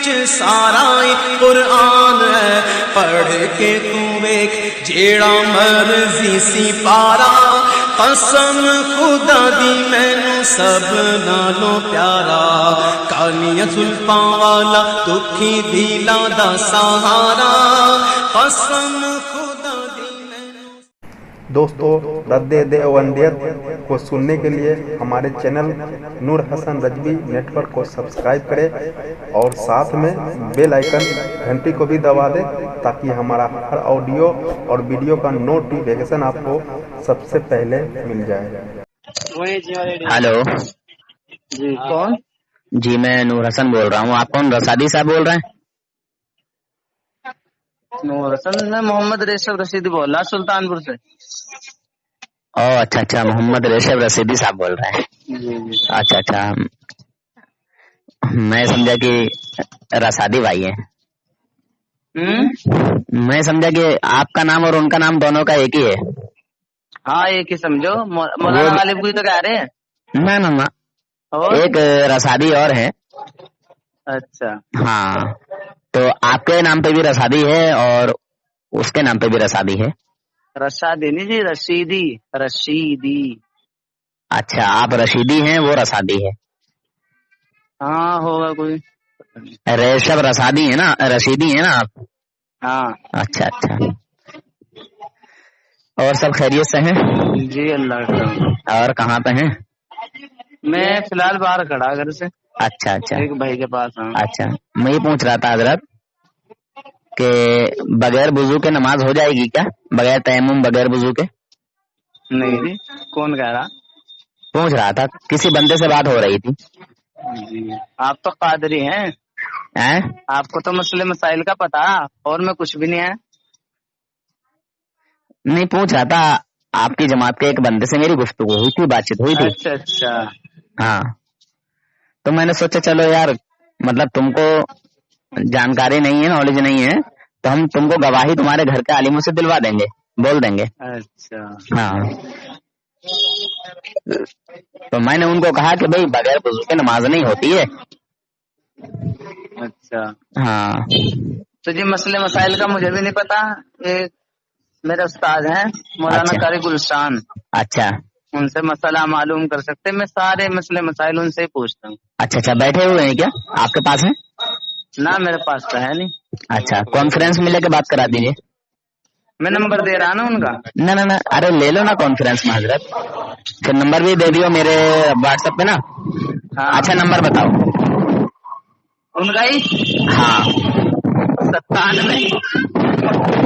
وچ سارا قرآن ہے، پڑھ کے تو ویکھ جیڑا مرضی سی پارا، قسم خدا دی مینوں سب نالوں پیارا، کالیاں زلفاں والا دکھی دلاں دا سہارا، قسم خدا دی مینوں۔ دوستو، رد دیوبندیت کو سننے کے لیے ہمارے چینل نور حسن رجوی نیٹ ورک کو سبسکرائب کریں اور ساتھ میں بیل آئیکن گھنٹی کو بھی دبا دیں تاکہ ہمارا ہر آڈیو اور ویڈیو کا نوٹیفیکیشن آپ کو سب سے پہلے مل جائے۔ ہلو جی کون؟ جی میں نور حسن بول رہا ہوں۔ آپ کون رسادی صاحب بول رہے ہیں؟ نور حسن، میں محمد ریشم رشیدی بول رہا سلطان پور سے۔ او اچھا، محمد ریشم رشیدی صاحب بول رہے ہیں۔ جی اچھا، میں سمجھا کہ رسادی بھائی ہیں۔ میں سمجھا کہ آپ کا نام اور ان کا نام دونوں کا ایک ہی ہے۔ ہاں ایک ہی سمجھو، مولانا غالب کوئی تو کہہ رہے ہیں نہ اور ایک رسادی اور ہے۔ اچھا ہاں، تو آپ کے نام پہ بھی رسادی ہے اور اس کے نام پہ بھی رسادی ہے۔ رشادی نہیں جی، رشیدی۔ اچھا، آپ رشیدی ہیں، وہ رسادی ہے۔ ہاں ہوگا کوئی۔ ریشم رسادی ہے نا، رشیدی ہے نا آپ؟ ہاں اچھا، اور سب خیریت سے ہیں؟ جی اللہ کا کرم۔ اور کہاں پہ ہیں؟ میں فی الحال باہر کھڑا گھر سے، اچھا ایک بھائی کے پاس۔ ہاں اچھا، میں یہ پوچھ رہا تھا حضرت کہ بغیر وضو کے نماز ہو جائے گی کیا؟ بغیر تیمم، بغیر وضو کے؟ نہیں جی، کون کہہ رہا؟ پوچھ رہا تھا، کسی بندے سے بات ہو رہی تھی۔ جی آپ تو قادری ہیں، آپ کو تو مسئلے مسائل کا پتا، اور میں کچھ بھی نہیں ہے۔ نہیں، پوچھ رہا تھا، آپ کی جماعت کے ایک بندے سے میری گفتگو ہوئی تھی، بات چیت ہوئی تھی۔ اچھا ہاں، تو میں نے سوچا چلو یار، مطلب تم کو جانکاری نہیں ہے، نالج نہیں ہے، تو ہم تم کو گواہی تمہارے گھر کے عالموں سے دلوا دیں گے، بول دیں گے۔ اچھا ہاں، تو میں نے ان کو کہا کہ بھائی بغیر وضو کے نماز نہیں ہوتی ہے۔ اچھا، ہاں، تو جی مسئلے مسائل کا مجھے بھی نہیں پتا، ایک میرے استاد ہیں مولانا اچھا قاری گلشان، اچھا ان سے مسئلہ معلوم کر سکتے، میں سارے مسئلے مسائل ان سے ہی پوچھتا ہوں۔ اچھا، بیٹھے ہوئے ہیں کیا آپ کے پاس ہیں؟ نہ میرے پاس تو ہے نہیں۔ اچھا، کانفرنس میں لے کے بات کرا دیجیے۔ میں نمبر دے رہا نا ان کا۔ نہ، ارے لے لو نا کانفرنس میں حضرت، پھر نمبر بھی دے دیو میرے واٹس ایپ پہ نا۔ ہاں اچھا، نمبر بتاؤ۔ ان کا ہی 97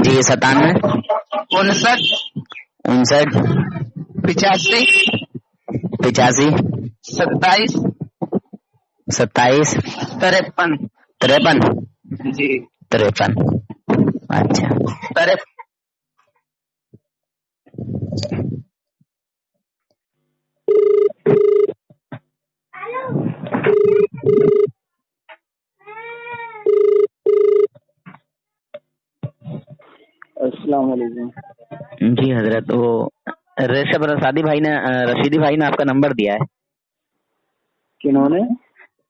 جی 97 59 59 85 85 27 27 53 53 جی 53۔ اچھا، 53۔ السلام علیکم جی حضرت، وہ ریشم رسیدی بھائی نے آپ کا نمبر دیا ہے۔ کنہوں نے؟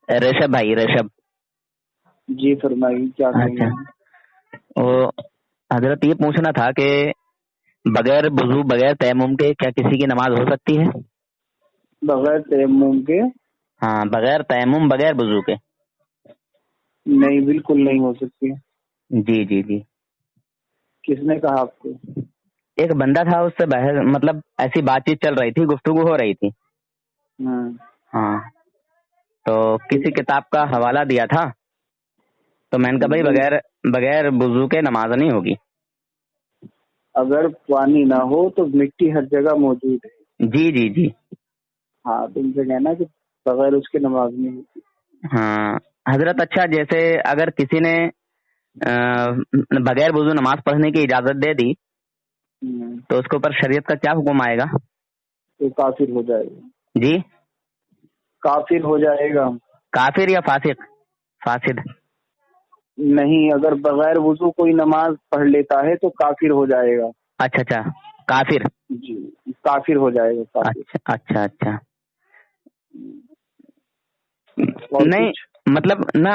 ریشم بھائی، ریشم۔ جی فرمائیے کیا اچھا، وہ حضرت یہ پوچھنا تھا کہ بغیر وضو، بغیر تیمم کے کیا کسی کی نماز ہو سکتی ہے؟ بغیر تیمم کے؟ ہاں، بغیر تیمم، بغیر وضو کے۔ نہیں، بالکل نہیں ہو سکتی۔ جی کس نے کہا آپ کو؟ ایک بندہ تھا، اس سے بحث، مطلب ایسی بات چیت چل رہی تھی، گفتگو ہو رہی تھی۔ ہاں، تو کسی کتاب کا حوالہ دیا تھا، تو میں نے کہا بھائی بغیر وضو کے نماز نہیں ہوگی۔ اگر پانی نہ ہو تو مٹی ہر جگہ موجود ہے۔ جی ہاں، تم سے کہنا کہ بغیر اس کے نماز نہیں ہوتی۔ ہاں حضرت، اچھا جیسے اگر کسی نے بغیر وضو نماز پڑھنے کی اجازت دے دی تو اس کے اوپر شریعت کا کیا حکم آئے گا؟ تو کافر ہو جائے گا۔ جی، کافر ہو جائے گا۔ کافر یا فاسق؟ فاسد نہیں، اگر بغیر وضو کوئی نماز پڑھ لیتا ہے تو کافر ہو جائے گا۔ اچھا، کافر؟ جی کافر ہو جائے گا۔ اچھا نہیں، مطلب نا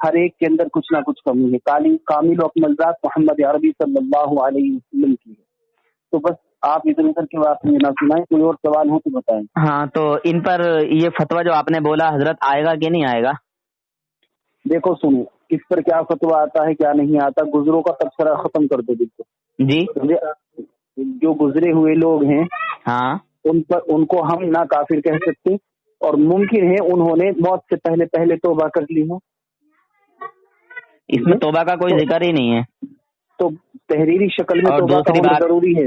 ہر ایک کے اندر کچھ نہ کچھ کمی ہے. کامل و اکمل ذات محمد عربی صلی اللہ علیہ وسلم کی ہے. تو بس آپ ادھر ادھر کی بات نہیں نہ سنائیں. کوئی اور سوال ہو تو بتائیں. ہاں تو ان پر یہ فتویٰ جو آپ نے بولا حضرت آئے گا کہ نہیں آئے گا؟ دیکھو سنو، کس پر کیا فتویٰ آتا ہے کیا نہیں آتا، گزروں کا تبصرہ ختم کر دو. بالکل جی جو گزرے ہوئے لوگ ہیں ہاں ان کو ہم نہ کافر کہہ سکتے، اور ممکن ہے انہوں نے موت سے پہلے توبہ کر لی ہو. اس میں توبہ کا کوئی ذکر ہی نہیں ہے. تو تحریری شکل میں اور توبہ کا ہونا ضروری ہے.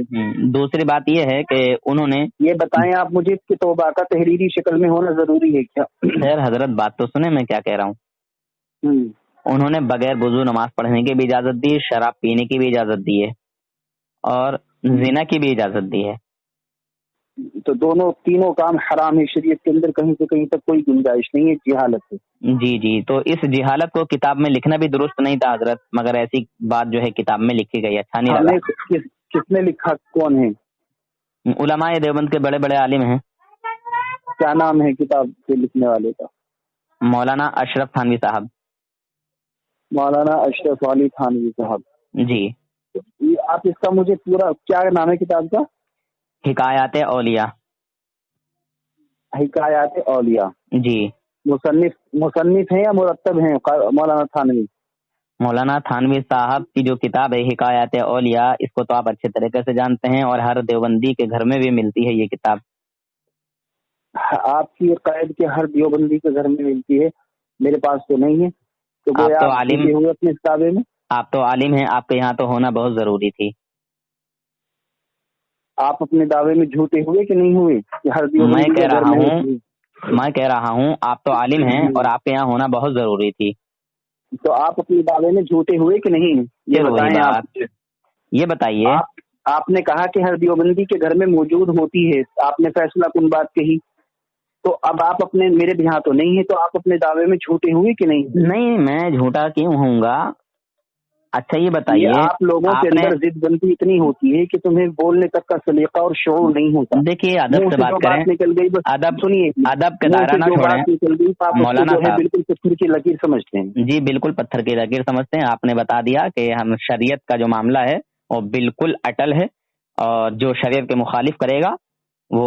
دوسری بات یہ ہے کہ انہوں نے یہ بتائیں آپ مجھے کہ توبہ کا تحریری شکل میں ہونا ضروری ہے کیا؟ خیر حضرت بات تو سنیں میں کیا کہہ رہا ہوں. انہوں نے بغیر وضو نماز پڑھنے کی بھی اجازت دی، شراب پینے کی بھی اجازت دی ہے، اور زنا کی بھی اجازت دی ہے. تو تینوں کام حرام ہے شریعت کے اندر، کہیں سے کہیں تک کوئی گنجائش نہیں ہے، جہالت ہے. جی تو اس جہالت کو کتاب میں لکھنا بھی درست نہیں تھا حضرت، مگر ایسی بات جو ہے کتاب میں لکھی گئی، اچھا نہیں لگا. کس نے لکھا؟ کون ہے؟ علماء دیوبند کے بڑے بڑے عالم ہیں. کیا نام ہے کتاب کے لکھنے والے کا؟ مولانا اشرف تھانوی صاحب. مولانا اشرف علی تھانوی صاحب. جی آپ اس کا مجھے پورا کیا نام ہے کتاب کا؟ حکایات اولیاء. حکایات اولیاء. جی مصنف ہیں یا مرتب ہیں مولانا تھانوی؟ مولانا تھانوی صاحب کی جو کتاب ہے حکایات اولیاء، اس کو تو آپ اچھے طریقے سے جانتے ہیں، اور ہر دیوبندی کے گھر میں بھی ملتی ہے یہ کتاب. آپ کی قائد کے ہر دیوبندی کے گھر میں ملتی ہے، میرے پاس تو نہیں ہے. تو آپ تو عالم ہوئے اپنے کتابے میں. آپ تو عالم ہیں، آپ کے یہاں تو ہونا بہت ضروری تھی. آپ اپنے دعوے میں جھوٹے ہوئے کہ نہیں ہوئے کہ ہر میں کہہ رہا ہوں آپ تو عالم ہیں اور آپ کے یہاں ہونا بہت ضروری تھی. تو آپ اپنے دعوے میں جھوٹے ہوئے کہ نہیں، یہ بتائیں. آپ یہ بتائیے. آپ نے کہا کہ ہر دیوبندی کے گھر میں موجود ہوتی ہے، آپ نے فیصلہ کن بات کہی. تو اب آپ اپنے میرے بھی یہاں تو نہیں ہے، تو آپ اپنے دعوے میں جھوٹے ہوئے کہ نہیں؟ نہیں میں جھوٹا کیوں ہوں گا. اچھا یہ بتائیے، آپ لوگوں کے اندر ضد بندی اتنی ہوتی ہے کہ تمہیں بولنے تک کا سلیقہ اور شعور نہیں ہوتا. دیکھیے ادب سے بات کریں. نکل گئی بس سنیے، ادب کا دائرہ نہ چھوڑیں. نکل گئی مولانا صاحب بالکل پتھر کی لکیر سمجھتے ہیں. جی بالکل پتھر کی لکیر سمجھتے ہیں. آپ نے بتا دیا کہ ہم شریعت کا جو معاملہ ہے وہ بالکل اٹل ہے، اور جو شریعت کے مخالف کرے گا وہ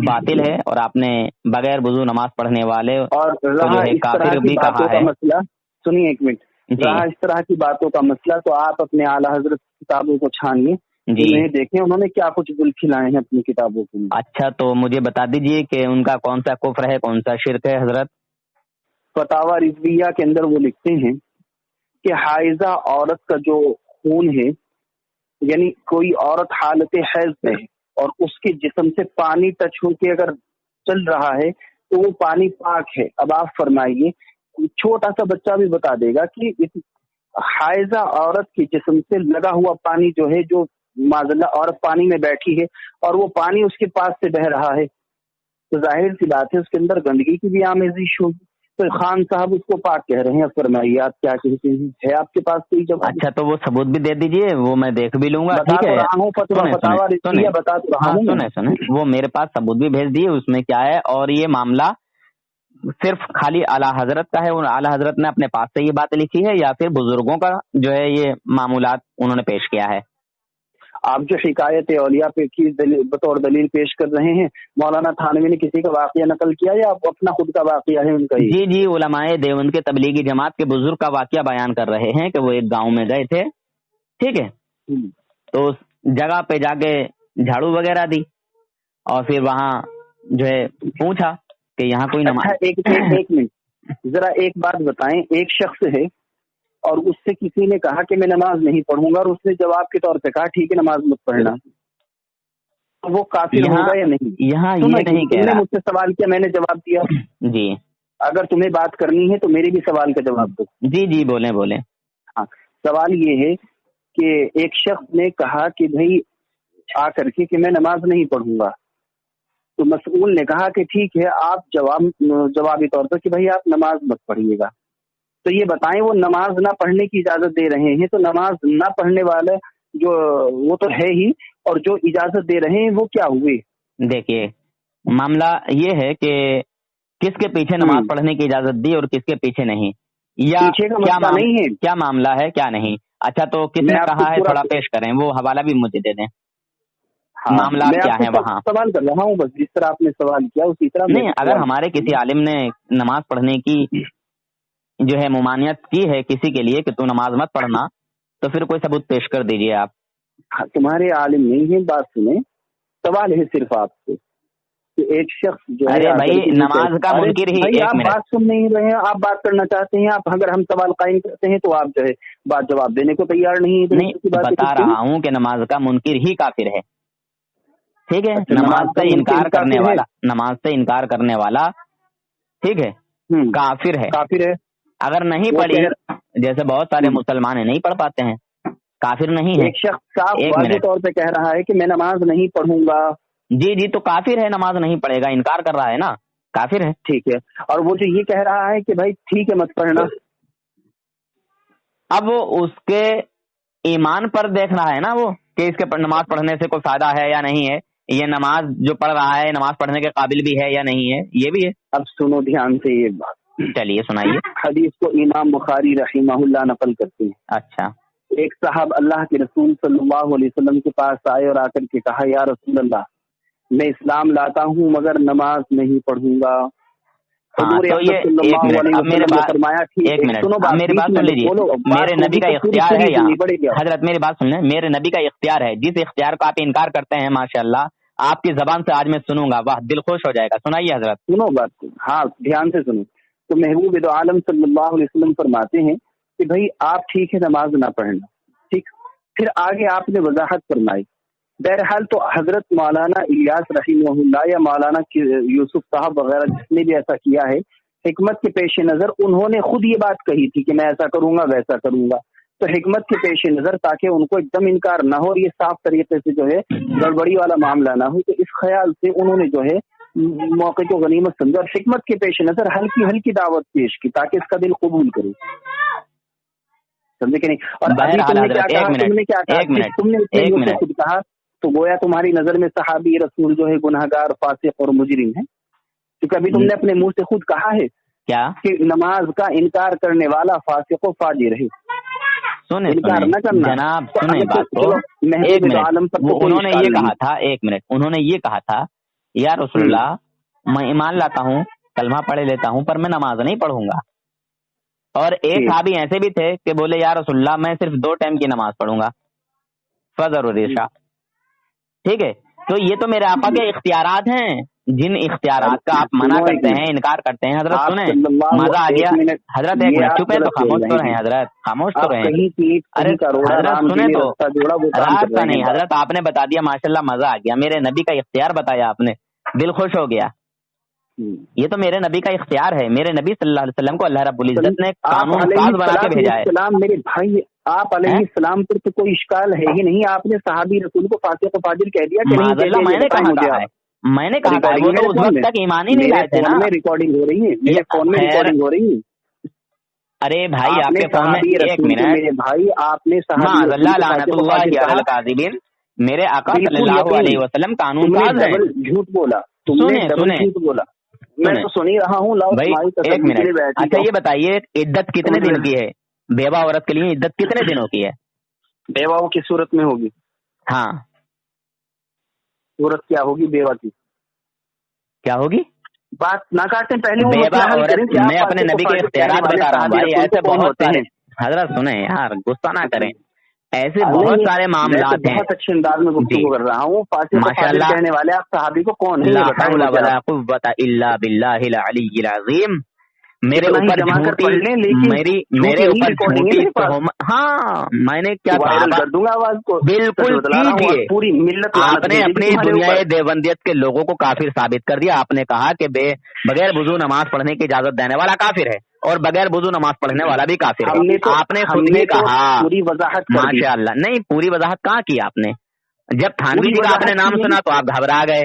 باطل ہے، اور آپ نے بغیر وضو نماز پڑھنے والے اور جو ہے کافر بھی کہا ہے. مسئلہ سنیے ایک منٹ. رہا اس طرح کی باتوں کا مسئلہ، تو آپ اپنے اعلیٰ حضرت کتابوں کو چھانیے، انہیں دیکھیں انہوں نے کیا کچھ گل کھلائے ہیں اپنی کتابوں کے. اچھا تو مجھے بتا دیجئے کہ ان کا کون سا کفر ہے، کون سا شرک ہے حضرت. فتاوی رضویہ کے اندر وہ لکھتے ہیں کہ حائضہ عورت کا جو خون ہے، یعنی کوئی عورت حالت حیض میں ہے اور اس کے جسم سے پانی ٹچ ہو کے اگر چل رہا ہے تو وہ پانی پاک ہے. اب آپ فرمائیے، چھوٹا سا بچہ بھی بتا دے گا کہ اس حائضہ عورت کے جسم سے لگا ہوا پانی جو ہے، جو معذلہ عورت پانی میں بیٹھی ہے اور وہ پانی اس کے پاس سے بہ رہا ہے، تو ظاہر سی بات ہے اس کے اندر گندگی کی بھی آمیزش ہوگی. تو خان صاحب اس کو پاک کہہ رہے ہیں. فرمائیے آپ کیا کہتے ہیں، ہے آپ کے پاس کوئی جواب؟ اچھا تو وہ ثبوت بھی دے دیجئے، وہ میں دیکھ بھی لوں گا. ٹھیک ہے سنیں وہ میرے پاس ثبوت بھی بھیج دیے، اس میں کیا ہے. اور یہ معاملہ صرف خالی اعلیٰ حضرت کا ہے، اعلیٰ حضرت نے اپنے پاس سے یہ بات لکھی ہے، یا پھر بزرگوں کا جو ہے یہ معمولات انہوں نے پیش کیا ہے؟ آپ جو حکایت اولیاء پہ کی بطور دلیل پیش کر رہے ہیں، مولانا تھانوی نے کسی کا واقعہ نقل کیا یا اپنا خود کا واقعہ ہے ان کا؟ جی علماء دیوبند کے تبلیغی جماعت کے بزرگ کا واقعہ بیان کر رہے ہیں کہ وہ ایک گاؤں میں گئے تھے، ٹھیک ہے، تو اس جگہ پہ جا کے جھاڑو وغیرہ دی، اور پھر وہاں جو ہے پوچھا کہ یہاں کوئی نماز. ایک منٹ ذرا ایک بات بتائیں. ایک شخص ہے اور اس سے کسی نے کہا کہ میں نماز نہیں پڑھوں گا، اور اس نے جواب کے طور پہ کہا ٹھیک ہے نماز مت پڑھنا، تو وہ کافر ہوگا یا نہیں؟ یہاں یہ نہیں کہہ رہا. مجھ سے سوال کیا، میں نے جواب دیا. جی اگر تمہیں بات کرنی ہے تو میرے بھی سوال کا جواب دو. جی بولیں. ہاں، سوال یہ ہے کہ ایک شخص نے کہا کہ بھائی آ کر کے کہ میں نماز نہیں پڑھوں گا، تو مسئول نے کہا کہ ٹھیک ہے آپ جوابی طور پر کہ بھائی آپ نماز مت پڑھیے گا. تو یہ بتائیں وہ نماز نہ پڑھنے کی اجازت دے رہے ہیں، تو نماز نہ پڑھنے والے جو وہ تو ہے ہی، اور جو اجازت دے رہے ہیں وہ کیا ہوئے؟ دیکھیے معاملہ یہ ہے کہ کس کے پیچھے نماز پڑھنے کی اجازت دی اور کس کے پیچھے نہیں. یا پیچھے کا مسئلہ نہیں ہے، کیا معاملہ ہے کیا نہیں؟ اچھا تو کس نے کہا ہے تھوڑا پیش کریں، وہ حوالہ بھی مجھے دے دیں، معاملات کیا ہیں وہاں؟ سوال کر رہا ہوں بس، جس طرح آپ نے سوال کیا اسی طرح نہیں، اگر ہمارے کسی عالم نے نماز پڑھنے کی جو ہے ممانعت کی ہے کسی کے لیے کہ تو نماز مت پڑھنا، تو پھر کوئی ثبوت پیش کر دیجئے آپ۔ تمہارے عالم نہیں ہے، بات سنیں، سوال ہے صرف آپ سے کہ ایک شخص جو ہے، ارے بھائی نماز کا منکر ہی، آپ بات سن نہیں رہے ہیں، آپ بات کرنا چاہتے ہیں، آپ اگر ہم سوال قائم کرتے ہیں تو آپ جو ہے بات جواب دینے کو تیار نہیں ہے۔ نہیں، بتا رہا ہوں کہ نماز کا منکر ہی کافر ہے، ٹھیک ہے؟ نماز سے انکار کرنے والا، نماز سے انکار کرنے والا، ٹھیک ہے، کافر ہے۔ کافر ہے اگر نہیں پڑھی، جیسے بہت سارے مسلمان نہیں پڑھ پاتے ہیں، کافر نہیں ہے۔ ایک شخص صاف واضح طور پہ کہہ رہا ہے کہ میں نماز نہیں پڑھوں گا، جی تو کافر ہے، نماز نہیں پڑھے گا، انکار کر رہا ہے نا، کافر ہے، ٹھیک ہے۔ اور وہ جو یہ کہہ رہا ہے کہ بھائی ٹھیک ہے مت پڑھنا، اب وہ اس کے ایمان پر دیکھ رہا ہے نا، وہ کہ اس کے نماز پڑھنے سے کوئی فائدہ ہے یا نہیں ہے، یہ نماز جو پڑھ رہا ہے نماز پڑھنے کے قابل بھی ہے یا نہیں ہے، یہ بھی ہے۔ اب سنو دھیان سے یہ بات، چلیے سنائیے۔ حدیث کو امام بخاری رحمہ اللہ نقل کرتے ہیں۔ اچھا، ایک صاحب اللہ کے رسول صلی اللہ علیہ وسلم کے پاس آئے اور آ کر کے کہا یا رسول اللہ میں اسلام لاتا ہوں مگر نماز نہیں پڑھوں گا۔ حضور اکرم صلی اللہ علیہ وسلم نے فرمایا ایک منٹ میری بات سن لیجیے، میرے نبی کا اختیار ہے یہاں، حضرت میری بات سن لیں، میرے نبی کا اختیار ہے، جس اختیار کا آپ انکار کرتے ہیں ماشاءاللہ آپ کی زبان سے آج میں سنوں گا، واہ دل خوش ہو جائے گا۔ سنائیے حضرت۔ سنو بات، ہاں دھیان سے سنو۔ تو محبوب دو عالم صلی اللہ علیہ وسلم فرماتے ہیں کہ بھائی آپ ٹھیک ہے نماز نہ پڑھنا، ٹھیک، پھر آگے آپ نے وضاحت فرمائی۔ بہرحال تو حضرت مولانا الیاس رحمہ اللہ یا مولانا یوسف صاحب وغیرہ جس نے بھی ایسا کیا ہے، حکمت کے پیش نظر انہوں نے خود یہ بات کہی تھی کہ میں ایسا کروں گا ویسا کروں گا، تو حکمت کے پیش نظر تاکہ ان کو ایک دم انکار نہ ہو اور یہ صاف طریقے سے جو ہے گڑبڑی والا معاملہ نہ ہو، تو اس خیال سے انہوں نے جو ہے موقع کو غنیمت سمجھا اور حکمت کے پیش نظر ہلکی ہلکی دعوت پیش کی تاکہ اس کا دل قبول کرے، سمجھے کہ نہیں؟ اور ابھی تم نے کیا کہا، تم نے خود کہا تو گویا تمہاری نظر میں صحابی رسول جو ہے گناہگار فاسق اور مجرم ہے، کیونکہ ابھی تم نے اپنے منہ سے خود کہا ہے کیا کہ نماز کا انکار کرنے والا فاسق و فاجر ہے۔ انکار نہ کرنا جناب، سنیں بات کو، ایک منٹ، انہوں نے یہ کہا تھا، ایک منٹ، انہوں نے یہ کہا تھا یا رسول اللہ میں ایمان لاتا ہوں کلمہ پڑھ لیتا ہوں پر میں نماز نہیں پڑھوں گا، اور ایک صحابی ایسے بھی تھے کہ بولے یا رسول اللہ میں صرف 2 ٹائم کی نماز پڑھوں گا، فجر و عشاء، ٹھیک ہے؟ تو یہ تو میرے آقا کے اختیارات ہیں، جن اختیارات کا آپ منع کرتے ہیں، انکار کرتے ہیں۔ حضرت سنیں، مزہ آ گیا، حضرت ایک منٹ چپ ہے تو خاموش تو رہیں، حضرت خاموش تو رہیں، ارے حضرت سنیں تو، رات کا نہیں حضرت، آپ نے بتا دیا ماشاءاللہ، مزہ آ گیا، میرے نبی کا اختیار بتایا آپ نے، دل خوش ہو گیا۔ یہ تو میرے نبی کا اختیار ہے، میرے نبی صلی اللہ علیہ وسلم کو اللہ رب العزت نے قانون ساز بنا کے بھیجا ہے۔ میرے بھائی آپ علیہ السلام پر تو کوئی اشکال ہے ہی نہیں، آپ نے صحابی رسول کو فاسق و فاجر کہہ دیا کہ نہیں، میں نے کہا ہے، میں نے کہا تھا، وہ تو اس وقت تک ایمان ہی نہیں لائے تھے نا۔ ریکارڈنگ ہو رہی ہے، میرے فون میں ریکارڈنگ ہو رہی ہے۔ ارے بھائی آپ کے فون میں، ایک منٹ میرے بھائی آپ نے معاذ اللہ لعنت اللہ علی الکاذبین، میرے آقا صلی اللہ علیہ وسلم قانون ساز ہیں۔ جھوٹ بولا، سنیں جھوٹ بولا، میں تو سن ہی رہا ہوں۔ ایک منٹ، اچھا یہ بتائیے عدت کتنے دن کی ہے بیوہ عورت کے لیے؟ عدت کتنے دنوں کی ہے بیواؤں کی صورت میں ہوگی؟ ہاں، صورت کیا ہوگی بیوہ کی؟ کیا ہوگی؟ بات نہ کاٹیں پہلے، بیوہ عورت، میں اپنے نبی کے اختیارات بتا رہا ہوں بھائی، ایسے بہت سارے، حضرت سنیں یار غصہ نہ کریں، ایسے بہت سارے معاملات ہیں۔ بہت اچھے انداز میں گفتگو کر رہا ہوں، ماشاءاللہ کہنے والے آپ صحابی کو کون ہے؟ لا حول ولا قوت الا باللہ العلی العظیم، میرے اوپر جھوٹی، میرے اوپر جھوٹی تہمت، ہاں میں نے کیا کر دوں گا آواز کو، بالکل کیجیے، پوری ملت آپ نے اپنی دنیا دیوبندیت کے لوگوں کو کافر ثابت کر دیا، آپ نے کہا کہ بغیر وضو نماز پڑھنے کی اجازت دینے والا کافر ہے اور بغیر وضو نماز پڑھنے والا بھی کافر ہے، آپ نے خود بھی کہا، پوری وضاحت ماشاء اللہ، نہیں پوری وضاحت کہاں کی آپ نے؟ جب تھانوی جی کا آپ نے نام سنا تو آپ گھبرا گئے،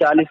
40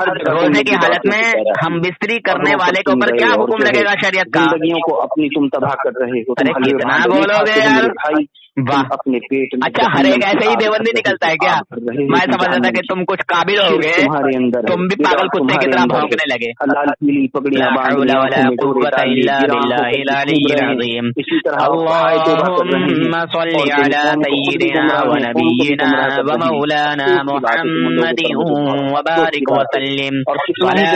ہر جگہ روزے کی حالت میں ہم بستری کرنے والے کے اوپر کیا حکم لگے گا شریعت کا؟ زندگیوں کو اپنی تم تباہ کر رہے ہو. ارے کتنا بولو گے یار. واہ. اپنے پیٹ میں اچھا ہر ایک ایسے ہی دیوبندی نکلتا ہے کیا؟ میں سمجھتا تھا کہ تم کچھ قابل ہو گے, تمہارے اندر تم بھی پاگل کتے کی طرح بھونکنے لگے. لال پیلی پگڑیاں باندھ اسی طرح اللهم صل على سيدنا ونبينا ومولانا محمد وبارك وسلم صلاة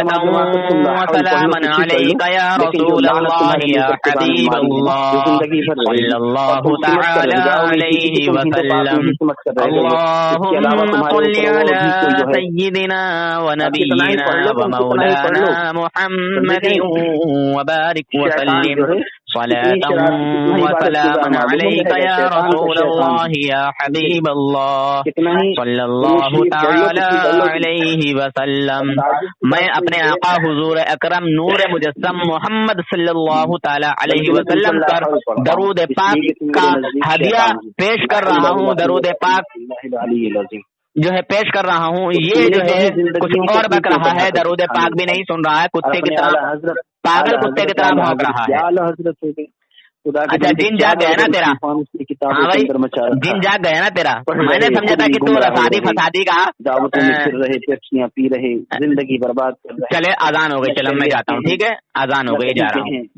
وسلاما عليك يا رسول الله يا حبيب الله صلى الله تعالى عليه وسلم. اللهم صل على سيدنا ونبينا ومولانا محمد وبارك وسلم صلاة وسلاما عليك يا رسول الله يا حبيب الله صلى الله تعالى عليه وسلم. میں اپنے آقا حضور اکرم نور مجسم محمد صلی اللہ تعالی علیہ وسلم پر درود پاک کا ہدیہ پیش کر رہا ہوں. درود پاک جو ہے پیش کر رہا ہوں. یہ جو ہے کچھ اور بک رہا ہے, درود پاک بھی نہیں سن رہا ہے, کتے کی طرح پاگل کتے کی طرح بھونک رہا ہے. اچھا جن جاگ گیا نا تیرا؟ ہاں بھائی جن جاگ گیا نا تیرا؟ میں نے سمجھا تھا کہ تو رسادی فسادی کا پی رہے, زندگی برباد کر رہے. چلے اذان ہو گئی, چلو میں جاتا ہوں, ٹھیک ہے اذان ہو گئی, جا رہا ہوں.